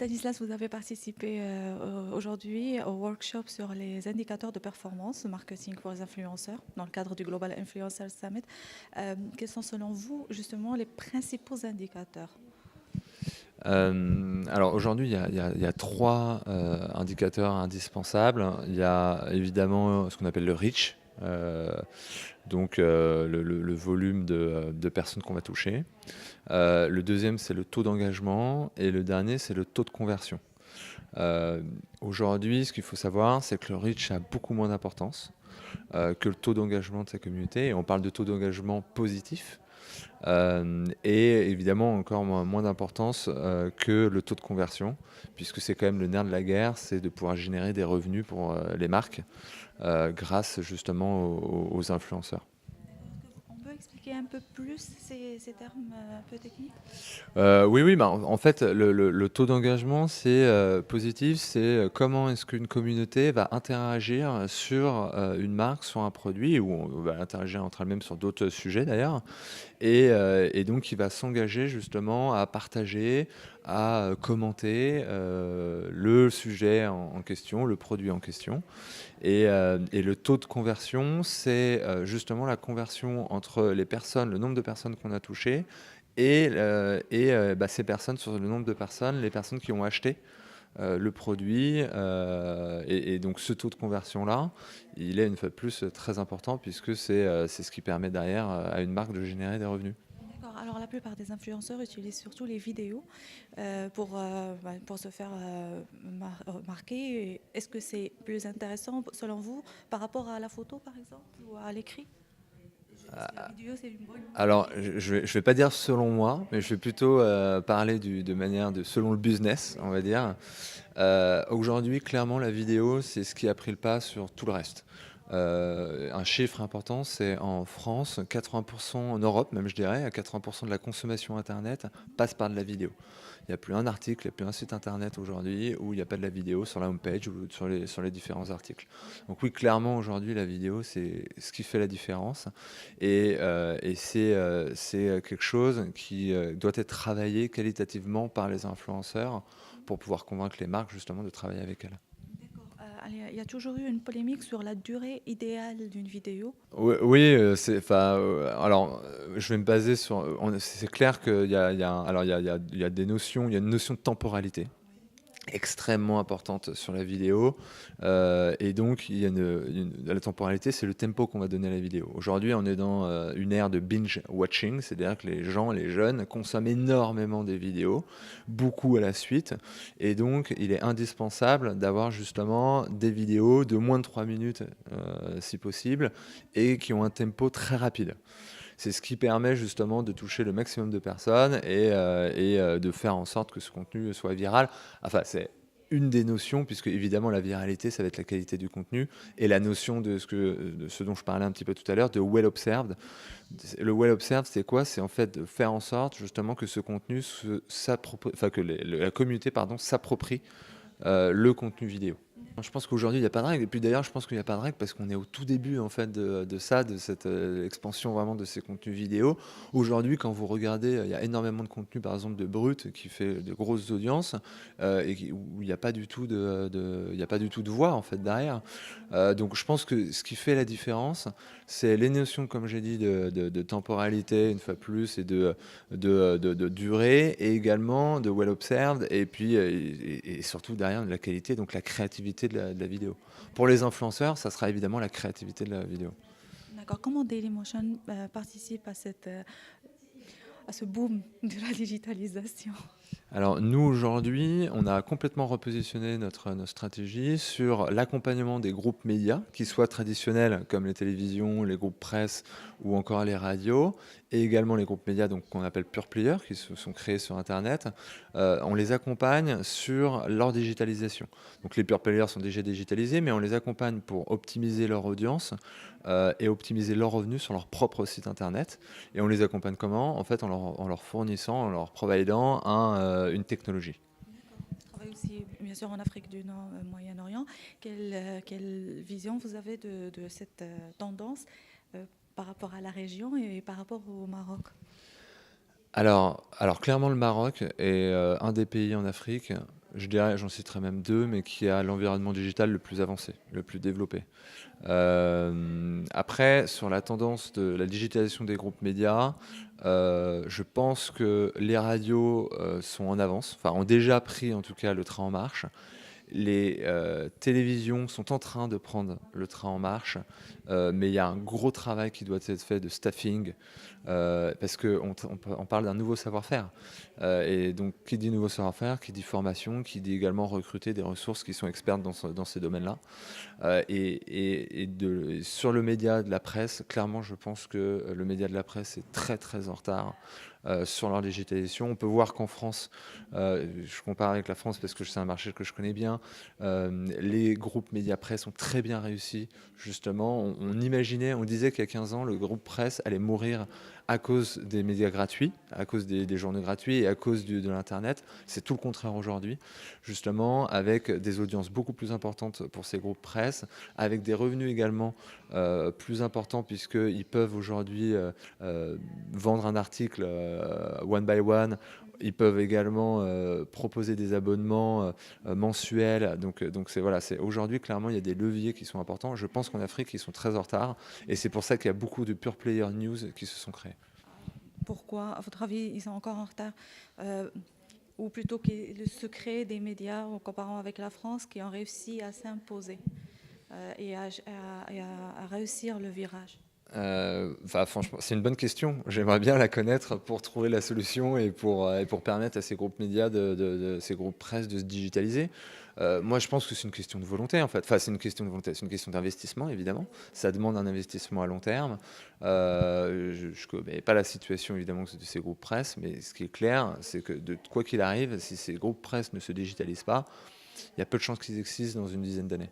Stanislas, vous avez participé aujourd'hui au workshop sur les indicateurs de performance marketing pour les influenceurs dans le cadre du Global Influencer Summit. Quels sont selon vous justement les principaux indicateurs? Alors aujourd'hui, il y a trois indicateurs indispensables. Il y a évidemment ce qu'on appelle le reach, donc le volume de personnes qu'on va toucher. Le deuxième, c'est le taux d'engagement. Et le dernier, c'est le taux de conversion. Aujourd'hui, ce qu'il faut savoir, c'est que le reach a beaucoup moins d'importance que le taux d'engagement de sa communauté. Et on parle de taux d'engagement positif. Et évidemment encore moins d'importance que le taux de conversion, puisque c'est quand même le nerf de la guerre, c'est de pouvoir générer des revenus pour les marques grâce justement aux influenceurs. On peut expliquer un peu plus ces termes un peu techniques? Oui, bah, en fait, le taux d'engagement, c'est positif, c'est comment est-ce qu'une communauté va interagir sur une marque, sur un produit, ou on va interagir entre elles-mêmes sur d'autres sujets d'ailleurs. Et donc, il va s'engager justement à partager, à commenter le sujet en question, le produit en question. Et le taux de conversion, c'est justement la conversion entre les personnes, le nombre de personnes qu'on a touchées, et ces personnes sur le nombre de personnes, les personnes qui ont acheté le produit. Et donc ce taux de conversion-là, il est une fois de plus très important, puisque c'est ce qui permet derrière à une marque de générer des revenus. D'accord. Alors la plupart des influenceurs utilisent surtout les vidéos pour se faire remarquer. Est-ce que c'est plus intéressant selon vous par rapport à la photo par exemple ou à l'écrit? Est-ce que la vidéo c'est une bonne Alors, idée? je vais pas dire selon moi, mais je vais plutôt parler de manière de selon le business, on va dire. Aujourd'hui, clairement, la vidéo, c'est ce qui a pris le pas sur tout le reste. Un chiffre important, c'est en France, 80%, en Europe même je dirais, à 80% de la consommation Internet passe par de la vidéo. Il n'y a plus un article, il n'y a plus un site Internet aujourd'hui où il n'y a pas de la vidéo sur la homepage ou sur les différents articles. Donc oui, clairement aujourd'hui, la vidéo, c'est ce qui fait la différence. Et c'est quelque chose qui doit être travaillé qualitativement par les influenceurs pour pouvoir convaincre les marques justement de travailler avec elles. D'accord. Il y a toujours eu une polémique sur la durée idéale d'une vidéo. Oui, oui, alors, je vais me baser sur. C'est clair qu'il y a, alors il y a des notions, il y a une notion de temporalité extrêmement importante sur la vidéo. Et donc, il y a la temporalité, c'est le tempo qu'on va donner à la vidéo. Aujourd'hui, on est dans une ère de binge watching, c'est-à-dire que les gens, les jeunes, consomment énormément des vidéos, beaucoup à la suite. Et donc, il est indispensable d'avoir justement des vidéos de moins de 3 minutes, si possible, et qui ont un tempo très rapide. C'est ce qui permet justement de toucher le maximum de personnes et de faire en sorte que ce contenu soit viral. Enfin, c'est une des notions, puisque évidemment la viralité, ça va être la qualité du contenu, et la notion de ce dont je parlais un petit peu tout à l'heure, de well observed. Le well observed, c'est quoi? C'est en fait de faire en sorte justement que ce contenu enfin que la communauté, pardon, s'approprie le contenu vidéo. Je pense qu'aujourd'hui, il n'y a pas de règle. Et puis d'ailleurs, je pense qu'il n'y a pas de règle parce qu'on est au tout début en fait de ça, de cette expansion vraiment de ces contenus vidéo. Aujourd'hui, quand vous regardez, il y a énormément de contenu, par exemple de Brut, qui fait de grosses audiences où il n'y a pas du tout il y a pas du tout de voix en fait derrière. Donc je pense que ce qui fait la différence, c'est les notions, comme j'ai dit, de temporalité une fois plus, et de durée, et également de well observed, et puis et surtout derrière de la qualité, donc la créativité de la vidéo. Pour les influenceurs, ça sera évidemment la créativité de la vidéo. D'accord. Comment Dailymotion participe à ce boom de la digitalisation? Alors nous aujourd'hui, on a complètement repositionné notre stratégie sur l'accompagnement des groupes médias, qui soient traditionnels comme les télévisions, les groupes presse ou encore les radios, et également les groupes médias donc qu'on appelle pure players, qui se sont créés sur Internet. On les accompagne sur leur digitalisation. Donc les pure players sont déjà digitalisés, mais on les accompagne pour optimiser leur audience et optimiser leurs revenus sur leur propre site Internet. Et on les accompagne comment? En fait, en leur fournissant, en leur providant une technologie. D'accord. Je travaille aussi, bien sûr, en Afrique du Nord, Moyen-Orient. Quelle vision vous avez de cette tendance par rapport à la région et par rapport au Maroc? Alors clairement, le Maroc est un des pays en Afrique Je dirais, j'en citerai même deux, mais qui a l'environnement digital le plus avancé, le plus développé. Après, sur la tendance de la digitalisation des groupes médias, je pense que les radios sont en avance, enfin ont déjà pris en tout cas le train en marche. Les télévisions sont en train de prendre le train en marche, mais il y a un gros travail qui doit être fait de staffing, parce qu'on parle d'un nouveau savoir-faire. Et donc, qui dit nouveau savoir-faire, qui dit formation, qui dit également recruter des ressources qui sont expertes dans ces domaines-là. Sur le média de la presse, clairement, je pense que le média de la presse est très très en retard sur leur digitalisation. On peut voir qu'en France, je compare avec la France parce que c'est un marché que je connais bien, les groupes médias presse ont très bien réussi. Justement, on disait qu'il y a 15 ans, le groupe presse allait mourir à cause des médias gratuits, à cause des journaux gratuits et à cause de l'Internet. C'est tout le contraire aujourd'hui, justement, avec des audiences beaucoup plus importantes pour ces groupes presse, avec des revenus également plus importants, puisqu'ils peuvent aujourd'hui vendre un article one by one. Ils peuvent également proposer des abonnements mensuels. Donc c'est aujourd'hui, clairement, il y a des leviers qui sont importants. Je pense qu'en Afrique, ils sont très en retard. Et c'est pour ça qu'il y a beaucoup de pure player news qui se sont créés. Pourquoi, à votre avis, ils sont encore en retard ou plutôt que le secret des médias, en comparant avec la France, qui ont réussi à s'imposer et à réussir le virage? Franchement, c'est une bonne question. J'aimerais bien la connaître pour trouver la solution et pour permettre à ces groupes médias, ces groupes presse de se digitaliser. Moi, je pense que c'est une question de volonté, en fait. Enfin, c'est une question de volonté, c'est une question d'investissement, évidemment. Ça demande un investissement à long terme. Je ne connais pas la situation, évidemment, de ces groupes presse, mais ce qui est clair, c'est que quoi qu'il arrive, si ces groupes presse ne se digitalisent pas, il y a peu de chances qu'ils existent dans une dizaine d'années.